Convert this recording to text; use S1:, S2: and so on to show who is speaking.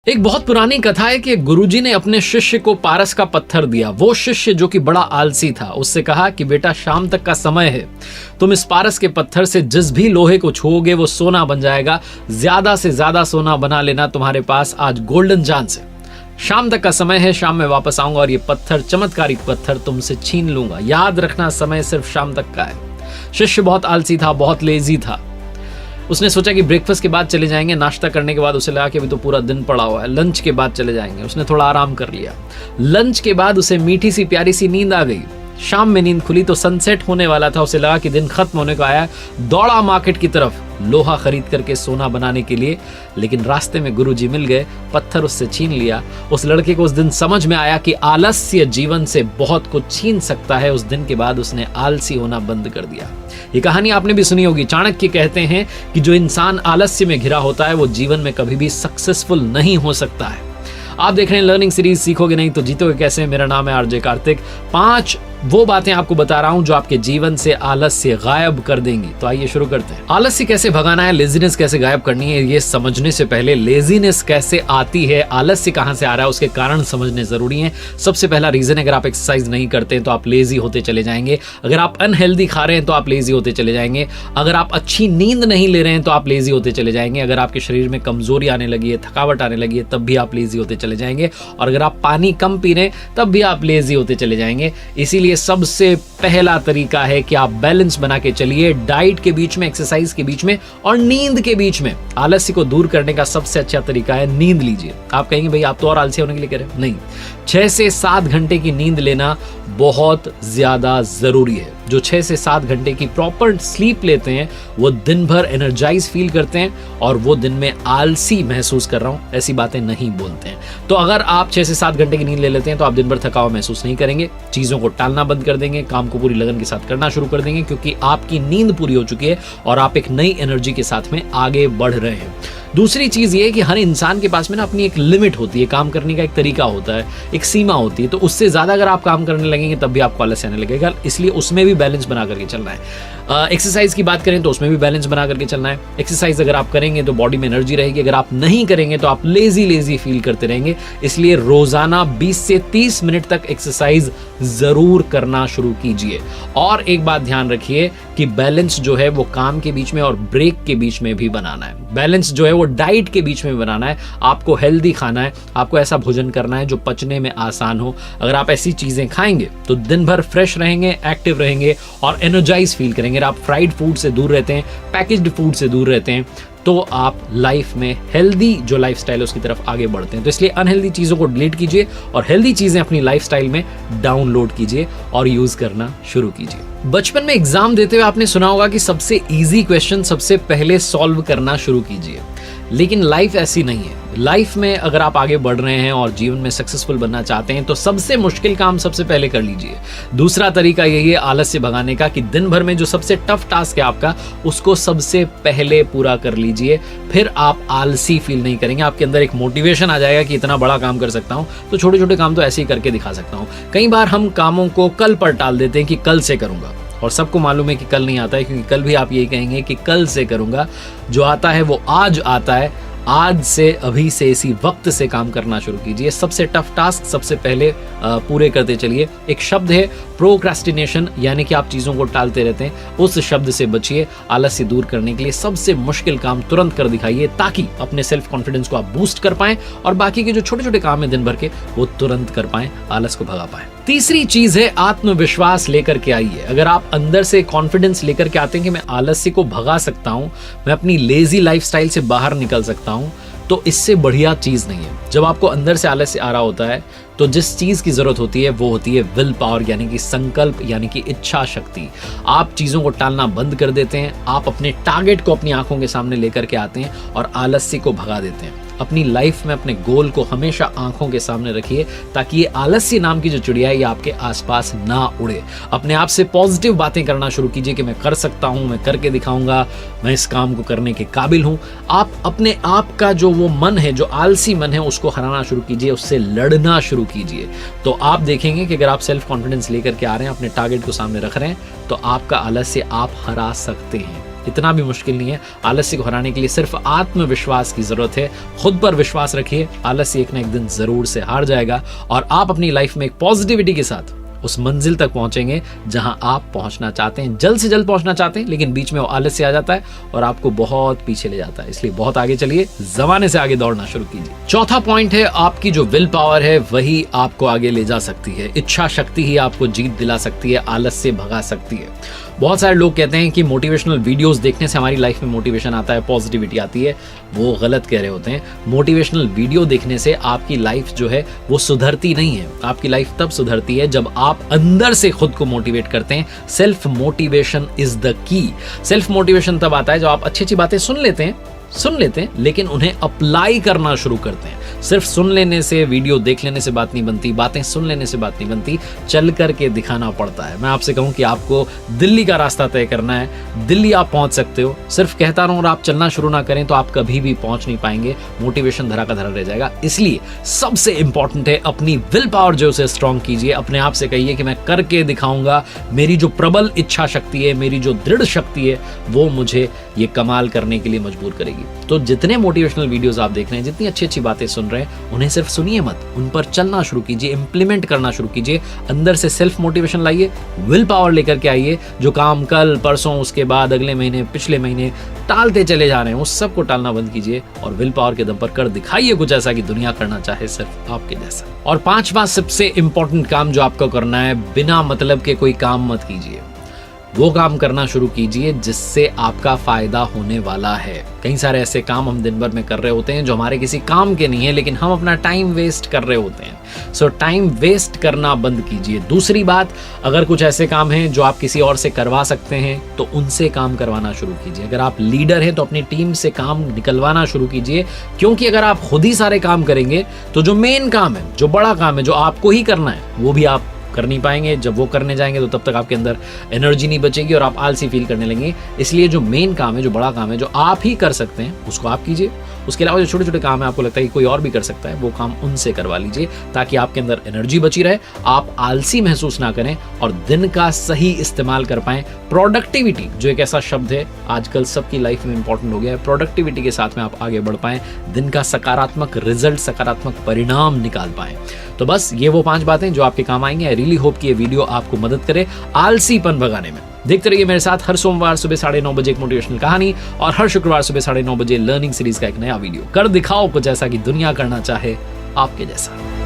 S1: एक बहुत पुरानी कथा है कि गुरुजी ने अपने शिष्य को पारस का पत्थर दिया। वो शिष्य जो कि बड़ा आलसी था, उससे कहा कि बेटा शाम तक का समय है, तुम इस पारस के पत्थर से जिस भी लोहे को छुओगे वो सोना बन जाएगा। ज्यादा से ज्यादा सोना बना लेना, तुम्हारे पास आज गोल्डन चांस है। शाम तक का समय है, शाम में वापस आऊंगा और ये पत्थर, चमत्कारिक पत्थर तुमसे छीन लूंगा। याद रखना, समय सिर्फ शाम तक का है। शिष्य बहुत आलसी था, बहुत लेजी था। उसने सोचा कि ब्रेकफास्ट के बाद चले जाएंगे, नाश्ता करने के बाद उसे लगा कि अभी तो पूरा दिन पड़ा हुआ है, लंच के बाद चले जाएंगे। उसने थोड़ा आराम कर लिया। लंच के बाद उसे मीठी सी प्यारी सी नींद आ गई। शाम में नींद खुली तो सनसेट होने वाला था। उसे लगा कि दिन खत्म होने को आया। दौड़ा मार्केट की तरफ लोहा खरीद करके सोना बनाने के लिए, लेकिन रास्ते में गुरुजी मिल गए, पत्थर उससे छीन लिया। उस लड़के को उस दिन समझ में आया कि आलस्य जीवन से बहुत कुछ छीन सकता है। उस दिन के बाद उसने आलसी होना बंद कर दिया। ये कहानी आपने भी सुनी होगी। चाणक्य कहते हैं कि जो इंसान आलस्य में घिरा होता है वो जीवन में कभी भी सक्सेसफुल नहीं हो सकता है। आप देख रहे हैं लर्निंग सीरीज सीखोगे नहीं तो जीतोगे कैसे। मेरा नाम है आरजे कार्तिक। 5 वो बातें आपको बता रहा हूं जो आपके जीवन से आलस्य गायब कर देंगी। तो आइए शुरू करते हैं। आलस्य कैसे भगाना है, लेजीनेस कैसे गायब करनी है, ये समझने से पहले लेजीनेस कैसे आती है, आलस्य कहां से आ रहा है, उसके कारण समझने जरूरी है। सबसे पहला रीजन है, अगर आप एक्सरसाइज नहीं करते हैं तो आप लेजी होते चले जाएंगे। अगर आप अनहेल्दी खा रहे हैं तो आप लेजी होते चले जाएंगे। अगर आप अच्छी नींद नहीं ले रहे हैं तो आप लेजी होते चले जाएंगे। अगर आपके शरीर में कमजोरी आने लगी है, थकावट आने लगी है, तब भी आप लेजी होते चले जाएंगे। और अगर आप पानी कम पी रहे हैं तब भी आप लेजी होते चले जाएंगे। इसीलिए सबसे पहला तरीका है कि आप बैलेंस बना के चलिए, डाइट के बीच में, एक्सरसाइज के बीच में और नींद के बीच में। आलस्य को दूर करने का सबसे अच्छा तरीका है नींद लीजिए। आप कहेंगे भाई आप तो और आलसी होने के लिए कह रहे हैं। नहीं, 6 से 7 घंटे की नींद लेना बहुत ज्यादा जरूरी है। जो 6 से 7 घंटे की प्रॉपर स्लीप लेते हैं वो दिन भर एनर्जाइज फील करते हैं और वो दिन में आलसी महसूस कर रहा हूं ऐसी बातें नहीं बोलते हैं। तो अगर आप 6 से 7 घंटे की नींद ले लेते हैं तो आप दिन भर थकाव महसूस नहीं करेंगे, चीजों को टालना बंद कर देंगे, काम को पूरी लगन के साथ करना शुरू कर देंगे, क्योंकि आपकी नींद पूरी हो चुकी है और आप एक नई एनर्जी के साथ में आगे बढ़ रहे हैं। दूसरी चीज ये है कि हर इंसान के पास में ना अपनी एक लिमिट होती है, काम करने का एक तरीका होता है, एक सीमा होती है। तो उससे ज्यादा अगर आप काम करने लगेंगे तब भी आपको आलस्य आने लगेगा। इसलिए उसमें भी बैलेंस बना करके चलना है। एक्सरसाइज की बात करें तो उसमें भी बैलेंस बना करके चलना है। एक्सरसाइज अगर आप करेंगे तो बॉडी में एनर्जी रहेगी, अगर आप नहीं करेंगे तो आप लेजी फील करते रहेंगे। इसलिए रोजाना 20 से 30 मिनट तक एक्सरसाइज जरूर करना शुरू कीजिए। और एक बात ध्यान रखिए कि बैलेंस जो है वो काम के बीच में और ब्रेक के बीच में भी बनाना है। बैलेंस जो है वो डाइट के बीच में बनाना है। आपको हेल्दी खाना है, आपको ऐसा भोजन करना है जो पचने में आसान हो। अगर आप ऐसी चीजें खाएंगे तो दिन भर फ्रेश रहेंगे, एक्टिव रहेंगे और एनर्जाइज फील करेंगे। अगर आप फ्राइड फूड से दूर रहते हैं, पैकेज्ड फूड से दूर रहते हैं, तो आप लाइफ में हेल्दी जो लाइफस्टाइल है उसकी तरफ आगे बढ़ते हैं। तो इसलिए अनहेल्दी चीजों को डिलीट कीजिए और हेल्दी चीजें अपनी लाइफस्टाइल में डाउनलोड कीजिए और यूज करना शुरू कीजिए। बचपन में एग्जाम देते हुए आपने सुना होगा कि सबसे इजी क्वेश्चन सबसे पहले सॉल्व करना शुरू कीजिए, लेकिन लाइफ ऐसी नहीं है। लाइफ में अगर आप आगे बढ़ रहे हैं और जीवन में सक्सेसफुल बनना चाहते हैं तो सबसे मुश्किल काम सबसे पहले कर लीजिए। दूसरा तरीका यही है आलस्य भगाने का कि दिन भर में जो सबसे टफ टास्क है आपका, उसको सबसे पहले पूरा कर लीजिए। फिर आप आलसी फील नहीं करेंगे, आपके अंदर एक मोटिवेशन आ जाएगा कि इतना बड़ा काम कर सकता हूं तो छोटे छोटे काम तो ऐसे ही करके दिखा सकता हूं। कई बार हम कामों को कल पर टाल देते हैं कि कल से करूंगा, और सबको मालूम है कि कल नहीं आता है, क्योंकि कल भी आप यही कहेंगे कि कल से करूंगा। जो आता है वो आज आता है। आज से, अभी से, इसी वक्त से काम करना शुरू कीजिए। सबसे टफ टास्क सबसे पहले पूरे करते चलिए। एक शब्द है प्रोक्रास्टिनेशन, यानी कि आप चीजों को टालते रहते हैं, उस शब्द से बचिए। आलस्य दूर करने के लिए सबसे मुश्किल काम तुरंत कर दिखाइए ताकि अपने सेल्फ कॉन्फिडेंस को आप बूस्ट कर पाएं और बाकी के जो छोटे छोटे काम है दिन भर के वो तुरंत कर पाएं, आलस्य को भगा पाएं। तीसरी चीज है आत्मविश्वास लेकर के आइए। अगर आप अंदर से कॉन्फिडेंस लेकर के आते हैं कि मैं आलस्य को भगा सकता हूं, मैं अपनी लेजी लाइफस्टाइल से बाहर निकल सकता हूं, तो इससे बढ़िया चीज नहीं है। जब आपको अंदर से आलस्य आ रहा होता है तो जिस चीज की जरूरत होती है वो होती है विल पावर, यानी कि संकल्प, यानी कि इच्छा शक्ति। आप चीजों को टालना बंद कर देते हैं, आप अपने टारगेट को अपनी आंखों के सामने लेकर के आते हैं और आलस्य को भगा देते हैं। अपनी लाइफ में अपने गोल को हमेशा आंखों के सामने रखिए ताकि ये आलस्य नाम की जो चिड़िया है ये आपके आसपास ना उड़े। अपने आप से पॉजिटिव बातें करना शुरू कीजिए कि मैं कर सकता हूं, मैं करके दिखाऊंगा, मैं इस काम को करने के काबिल हूं। आप अपने आप का जो वो मन है, जो आलसी मन है, उसको हराना शुरू कीजिए, उससे लड़ना शुरू कीजिए। तो आप देखेंगे कि अगर आप सेल्फ कॉन्फिडेंस लेकर के आ रहे हैं, अपने टारगेट को सामने रख रहे हैं, तो आपका आलस्य आप हरा सकते हैं। इतना भी मुश्किल नहीं है। आलस्य को हराने के लिए सिर्फ आत्मविश्वास की जरूरत है। खुद पर विश्वास रखिए, आलस्य एक ना एक दिन जरूर से हार जाएगा और आप अपनी लाइफ में एक पॉजिटिविटी के साथ उस मंजिल तक पहुंचेंगे जहां आप पहुंचना चाहते हैं, जल्द से जल्द पहुंचना चाहते हैं, लेकिन बीच में वो आलस्य आ जाता है और आपको बहुत पीछे ले जाता है। इसलिए बहुत आगे चलिए, जमाने से आगे दौड़ना शुरू कीजिए। चौथा पॉइंट है, आपकी जो विल पावर है वही आपको आगे ले जा सकती है। इच्छा शक्ति ही आपको जीत दिला सकती है, आलस्य भगा सकती है। बहुत सारे लोग कहते हैं कि मोटिवेशनल वीडियोस देखने से हमारी लाइफ में मोटिवेशन आता है, पॉजिटिविटी आती है। वो गलत कह रहे होते हैं। मोटिवेशनल वीडियो देखने से आपकी लाइफ जो है वो सुधरती नहीं है। आपकी लाइफ तब सुधरती है जब आप अंदर से खुद को मोटिवेट करते हैं। Self motivation is the key. Self motivation तब आता है जब आप अच्छी अच्छी बातें सुन लेते हैं लेकिन उन्हें अप्लाई करना शुरू करते हैं। सिर्फ सुन लेने से, वीडियो देख लेने से बात नहीं बनती, बातें सुन लेने से बात नहीं बनती, चल करके दिखाना पड़ता है। मैं आपसे कहूं कि आपको दिल्ली का रास्ता तय करना है। दिल्ली आप पहुंच सकते हो, सिर्फ कहता रहूं और आप चलना शुरू ना करें तो आप कभी भी पहुंच नहीं पाएंगे। मोटिवेशन धरा का धरा रह जाएगा। इसलिए सबसे इंपॉर्टेंट है अपनी विल पावर जो उसे स्ट्रॉन्ग कीजिए। अपने आप से कहिए कि मैं करके दिखाऊंगा। मेरी जो प्रबल इच्छा शक्ति है, मेरी जो दृढ़ शक्ति है, वो मुझे ये कमाल करने के लिए मजबूर करेगी। तो जितने मोटिवेशनल वीडियोस आप देख रहे हैं, जितनी अच्छी अच्छी बातें सुन रहे हैं, उन्हें सिर्फ सुनिए मत, उन पर चलना शुरू कीजिए, इंप्लीमेंट करना शुरू कीजिए। अंदर से सेल्फ मोटिवेशन लाइए, विल पावर लेकर के आइए। जो काम कल, परसों, उसके बाद, अगले महीने, पिछले महीने टालते चले जा रहे हैं, उस सब को टालना बंद कीजिए और विल पावर के दम पर कर दिखाइए कुछ ऐसा कि दुनिया करना चाहे सिर्फ आपके जैसा। और पांचवा सबसे इंपॉर्टेंट काम जो आपको करना है, बिना मतलब के कोई काम मत कीजिए। वो काम करना शुरू कीजिए जिससे आपका फायदा होने वाला है। कई सारे ऐसे काम हम दिन भर में कर रहे होते हैं जो हमारे किसी काम के नहीं है, लेकिन हम अपना टाइम वेस्ट कर रहे होते हैं। सो टाइम वेस्ट करना बंद कीजिए। दूसरी बात, अगर कुछ ऐसे काम हैं जो आप किसी और से करवा सकते हैं तो उनसे काम करवाना शुरू कीजिए। अगर आप लीडर हैं तो अपनी टीम से काम निकलवाना शुरू कीजिए, क्योंकि अगर आप खुद ही सारे काम करेंगे तो जो मेन काम है, जो बड़ा काम है, जो आपको ही करना है, वो भी आप कर नहीं पाएंगे। जब वो करने जाएंगे तो तब तक आपके अंदर एनर्जी नहीं बचेगी और आप आलसी फील करने लगेंगे। इसलिए जो मेन काम है, जो बड़ा काम है, जो आप ही कर सकते हैं, उसको आप कीजिए। उसके अलावा जो छोटे छोटे काम है, आपको लगता है कि कोई और भी कर सकता है, वो काम उनसे करवा लीजिए, ताकि आपके अंदर एनर्जी बची रहे, आप आलसी महसूस ना करें और दिन का सही इस्तेमाल कर पाएं। प्रोडक्टिविटी जो एक ऐसा शब्द है आजकल सबकी लाइफ में इंपॉर्टेंट हो गया है। प्रोडक्टिविटी के साथ में आप आगे बढ़ पाएं, दिन का सकारात्मक रिजल्ट, सकारात्मक परिणाम निकाल पाएं। तो बस ये वो 5 बातें जो आपके काम आएंगे। आई रियली होप कि ये वीडियो आपको मदद करे आलसीपन भगाने में। देखते रहिए मेरे साथ हर सोमवार सुबह 9:30 बजे एक मोटिवेशनल कहानी और हर शुक्रवार सुबह 9:30 बजे लर्निंग सीरीज का एक नया वीडियो। कर दिखाओ कुछ ऐसा कि दुनिया करना चाहे आपके जैसा।